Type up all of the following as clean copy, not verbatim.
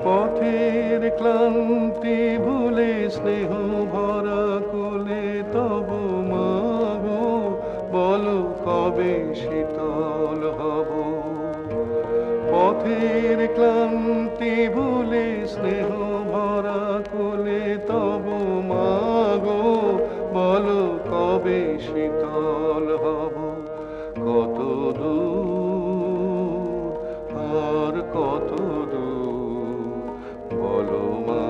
পথের ক্লান্তি ভুলে স্নেহ ভরা কোলে তব মাগো বলো কবে শীতল হব। পথের ক্লান্তি ভুলে স্নেহ ভরা কোলে তব মাগো বলো কবে শীতল হব। কত দূর আর কত দূর বলো মা,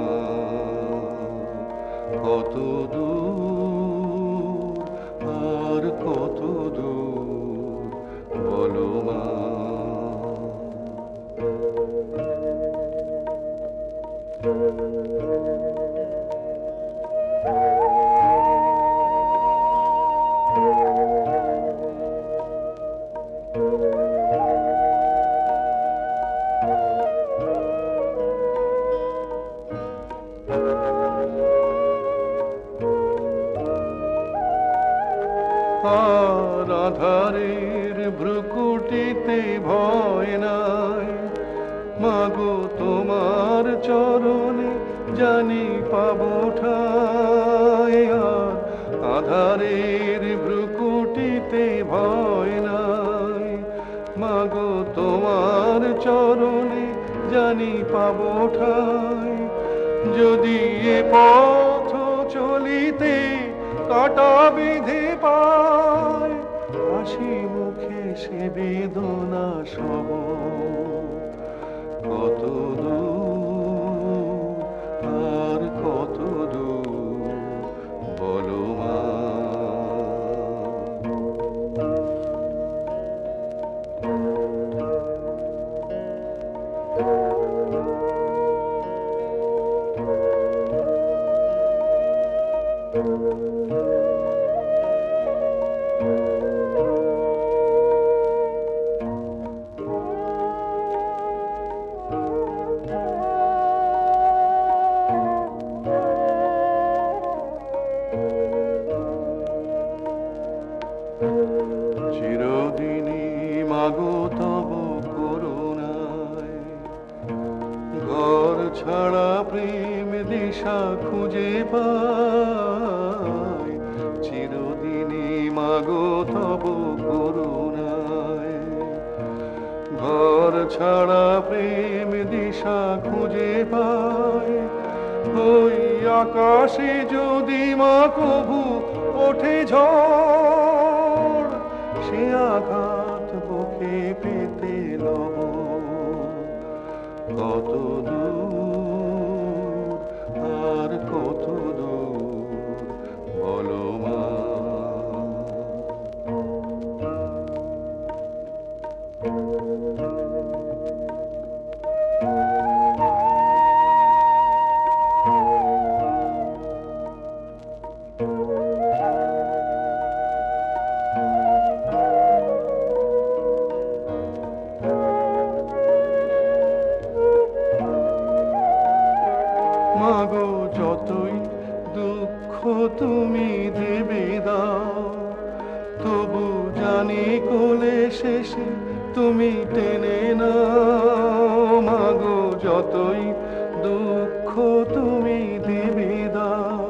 কত দূর আর কত দূর বলো মা। আর আধারের ভ্রুকুটিতে ভয় নাই মাগো তোমার চরণে জানি পাবো ঠাই। আর আধারের ভ্রুকুটিতে ভয় নাই মাগো তোমার চরণে জানি পাবো ঠাই। যদি এ পথ চলিতে কাটা বিধে পায় হাসি মুখে সে বেদনা সব। কত দূর আর কত দূর বলো মা। চিরদিনই মাগো তব করুণায় ঘর ছাড়া প্রেম দিশা খুঁজে পাই। চিরদিনই মাগো তব করুণায় ঘর ছাড়া প্রেম দিশা খুঁজে পাই। ওই আকাশে যদি মা কভু ওঠে ঝড় সে আঘাত বুকে পেতে লব। কত দূর আর কত দূর বলো মা। মাগো যতই দুঃখ তুমি দেবে দাও তবু জানি কোলে শেষে তুমি টেনে নাও। মাগো যতই দুঃখ তুমি দেবে দাও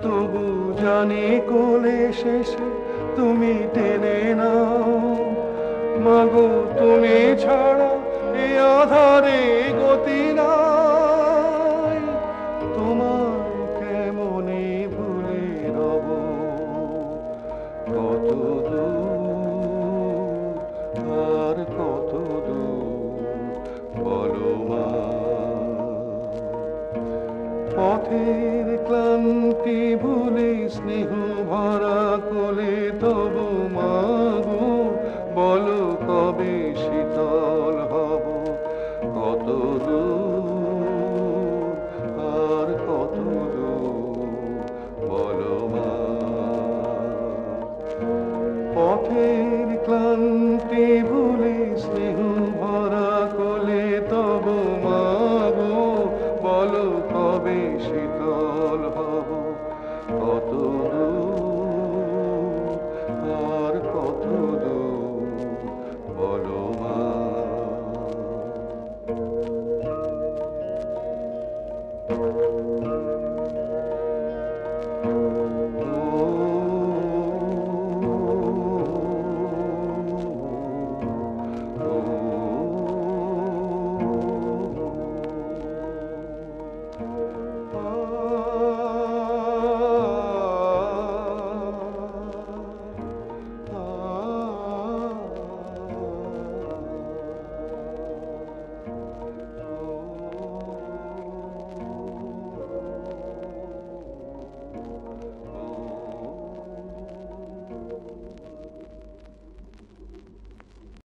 তবু জানি কোলে শেষে তুমি টেনে নাও। মাগো তুমি ছাড়া এ আধারে গতি নাই তোমায় পথের ক্লান্তি ভুলে স্নেহ ভরা কোলে তবু মাগো বলো কবে শীতল হব কত দূর আর কত দূর বলো মা পথের ক্লান্তি ভুলে স্নেহ ভরা কোলে তবু মাগো বলো কবে শীতল হব কত